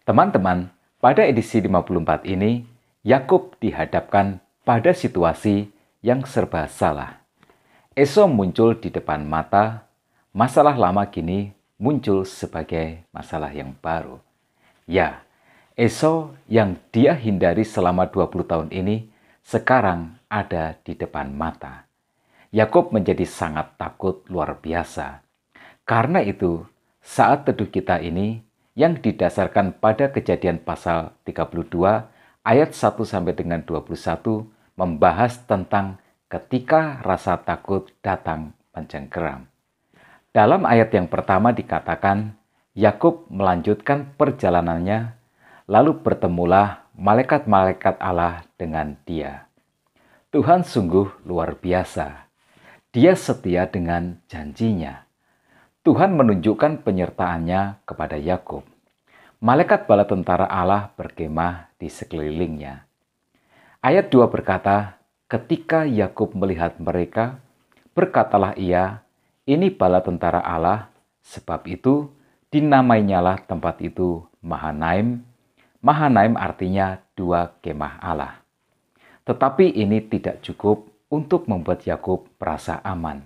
Teman-teman, pada edisi 54 ini, Yakub dihadapkan pada situasi yang serba salah. Esau muncul di depan mata, masalah lama kini muncul sebagai masalah yang baru. Ya, Esau yang dia hindari selama 20 tahun ini sekarang ada di depan mata. Yakub menjadi sangat takut luar biasa. Karena itu, saat teduh kita ini yang didasarkan pada Kejadian pasal 32 ayat 1 sampai dengan 21 membahas tentang ketika rasa takut datang mencengkeram. Dalam ayat yang pertama dikatakan, Yakub melanjutkan perjalanannya, lalu bertemulah malaikat-malaikat Allah dengan dia. Tuhan sungguh luar biasa. Dia setia dengan janjinya. Tuhan menunjukkan penyertaannya kepada Yakub. Malaikat bala tentara Allah berkemah di sekelilingnya. Ayat 2 berkata, ketika Yakub melihat mereka, berkatalah ia, ini bala tentara Allah, sebab itu dinamainyalah tempat itu Mahanaim. Mahanaim artinya dua kemah Allah. Tetapi ini tidak cukup untuk membuat Yakub merasa aman.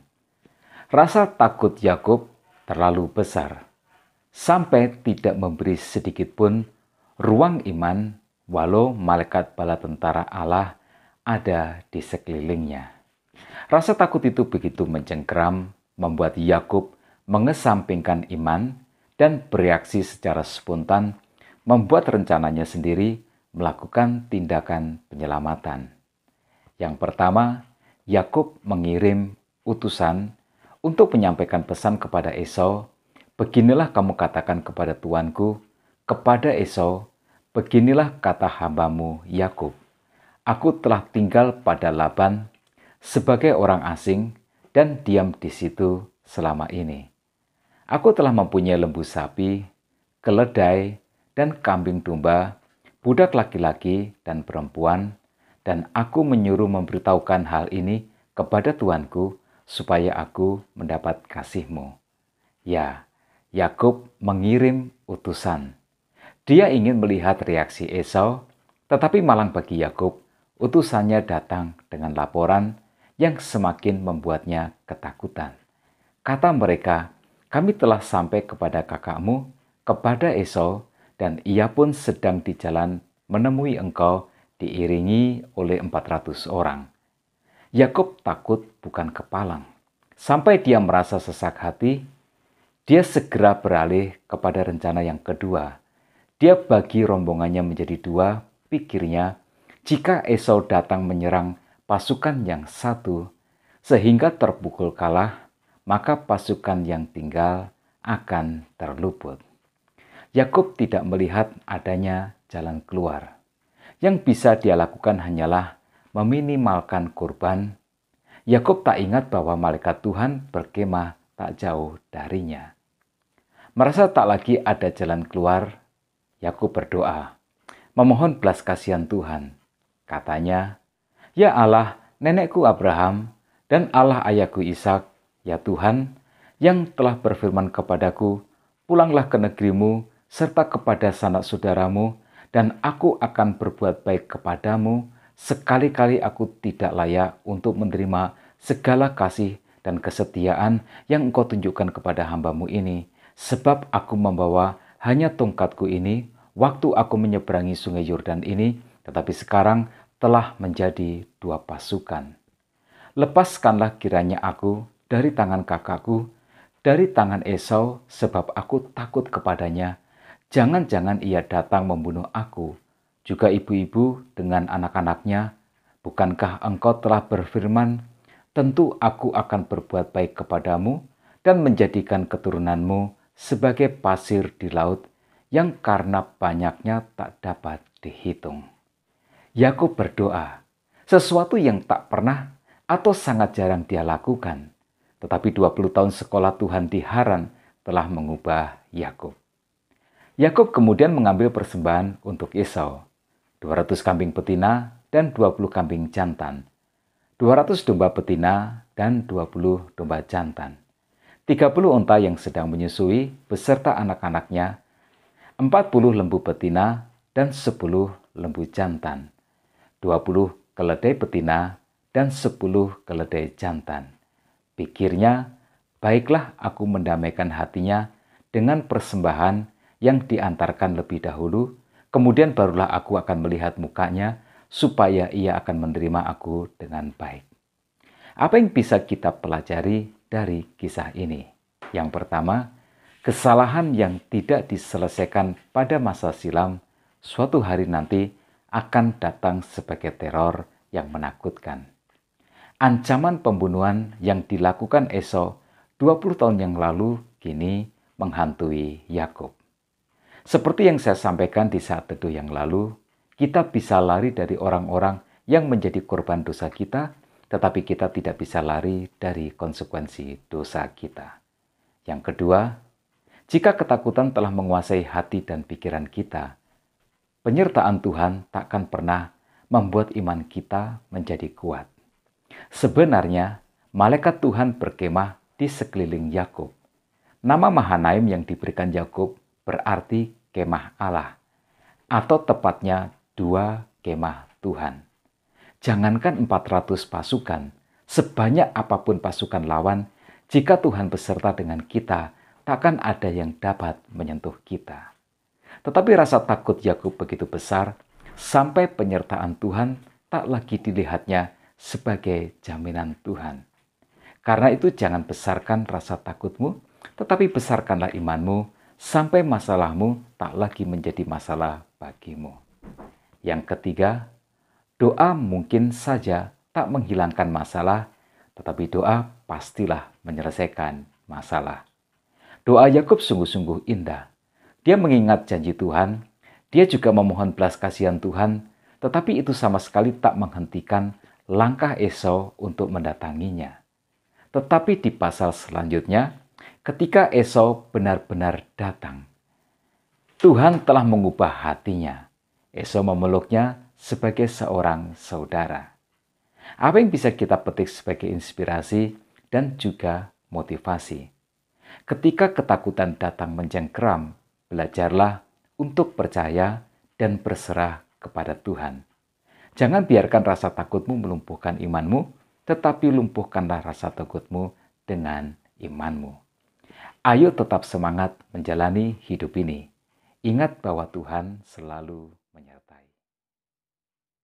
Rasa takut Yakub terlalu besar, sampai tidak memberi sedikit pun ruang iman walau malaikat bala tentara Allah ada di sekelilingnya. Rasa takut itu begitu mencengkeram, membuat Yakub mengesampingkan iman dan bereaksi secara spontan, membuat rencananya sendiri melakukan tindakan penyelamatan. Yang pertama, Yakub mengirim utusan untuk menyampaikan pesan kepada Esau, beginilah kamu katakan kepada tuanku, kepada Esau, beginilah kata hambamu Yakub. Aku telah tinggal pada Laban sebagai orang asing dan diam di situ selama ini. Aku telah mempunyai lembu sapi, keledai, dan kambing domba, budak laki-laki dan perempuan, dan aku menyuruh memberitahukan hal ini kepada tuanku, supaya aku mendapat kasih-Mu. Ya, Yakub mengirim utusan. Dia ingin melihat reaksi Esau, tetapi malang bagi Yakub, utusannya datang dengan laporan yang semakin membuatnya ketakutan. Kata mereka, kami telah sampai kepada kakakmu, kepada Esau, dan ia pun sedang di jalan menemui engkau diiringi oleh 400 orang. Yakub takut bukan kepalang. Sampai dia merasa sesak hati, dia segera beralih kepada rencana yang kedua. Dia bagi rombongannya menjadi dua, pikirnya, jika Esau datang menyerang pasukan yang satu, sehingga terpukul kalah, maka pasukan yang tinggal akan terluput. Yakub tidak melihat adanya jalan keluar. Yang bisa dia lakukan hanyalah meminimalkan kurban. Yakub tak ingat bahwa malaikat Tuhan berkemah tak jauh darinya. Merasa tak lagi ada jalan keluar, Yakub berdoa, memohon belas kasihan Tuhan. Katanya, ya Allah, nenekku Abraham dan Allah ayahku Ishak, ya Tuhan, yang telah berfirman kepadaku, pulanglah ke negerimu serta kepada sanak saudaramu, dan aku akan berbuat baik kepadamu, sekali-kali aku tidak layak untuk menerima segala kasih dan kesetiaan yang engkau tunjukkan kepada hambamu ini, sebab aku membawa hanya tongkatku ini, waktu aku menyeberangi sungai Yordan ini, tetapi sekarang telah menjadi dua pasukan. Lepaskanlah kiranya aku dari tangan kakakku, dari tangan Esau, sebab aku takut kepadanya. Jangan-jangan ia datang membunuh aku, juga ibu-ibu dengan anak-anaknya. Bukankah engkau telah berfirman, tentu aku akan berbuat baik kepadamu dan menjadikan keturunanmu sebagai pasir di laut yang karena banyaknya tak dapat dihitung. Yakub berdoa, sesuatu yang tak pernah atau sangat jarang dia lakukan. Tetapi 20 tahun sekolah Tuhan di Haran telah mengubah Yakub. Yakub kemudian mengambil persembahan untuk Esau, 200 kambing betina dan 20 kambing jantan, 200 domba betina dan 20 domba jantan, 30 unta yang sedang menyusui beserta anak-anaknya, 40 lembu betina dan 10 lembu jantan, 20 keledai betina dan 10 keledai jantan. Pikirnya, baiklah aku mendamaikan hatinya dengan persembahan yang diantarkan lebih dahulu, kemudian barulah aku akan melihat mukanya, supaya ia akan menerima aku dengan baik. Apa yang bisa kita pelajari dari kisah ini? Yang pertama, kesalahan yang tidak diselesaikan pada masa silam, suatu hari nanti akan datang sebagai teror yang menakutkan. Ancaman pembunuhan yang dilakukan Esau 20 tahun yang lalu kini menghantui Yakub. Seperti yang saya sampaikan di saat teduh yang lalu, kita bisa lari dari orang-orang yang menjadi korban dosa kita, tetapi kita tidak bisa lari dari konsekuensi dosa kita. Yang kedua, jika ketakutan telah menguasai hati dan pikiran kita, penyertaan Tuhan takkan pernah membuat iman kita menjadi kuat. Sebenarnya, malaikat Tuhan berkemah di sekeliling Yakub. Nama Mahanaim yang diberikan Yakub berarti kemah Allah, atau tepatnya 2 kemah Tuhan. Jangankan 400 pasukan, sebanyak apapun pasukan lawan, jika Tuhan beserta dengan kita, takkan ada yang dapat menyentuh kita. Tetapi rasa takut Yakub begitu besar, sampai penyertaan Tuhan tak lagi dilihatnya sebagai jaminan Tuhan. Karena itu jangan besarkan rasa takutmu, tetapi besarkanlah imanmu, sampai masalahmu tak lagi menjadi masalah bagimu. Yang ketiga, doa mungkin saja tak menghilangkan masalah, tetapi doa pastilah menyelesaikan masalah. Doa Yakub sungguh-sungguh indah. Dia mengingat janji Tuhan, dia juga memohon belas kasihan Tuhan, tetapi itu sama sekali tak menghentikan langkah Esau untuk mendatanginya. Tetapi di pasal selanjutnya, ketika Esau benar-benar datang, Tuhan telah mengubah hatinya. Esau memeluknya sebagai seorang saudara. Apa yang bisa kita petik sebagai inspirasi dan juga motivasi? Ketika ketakutan datang mencengkeram, belajarlah untuk percaya dan berserah kepada Tuhan. Jangan biarkan rasa takutmu melumpuhkan imanmu, tetapi lumpuhkanlah rasa takutmu dengan imanmu. Ayo tetap semangat menjalani hidup ini. Ingat bahwa Tuhan selalu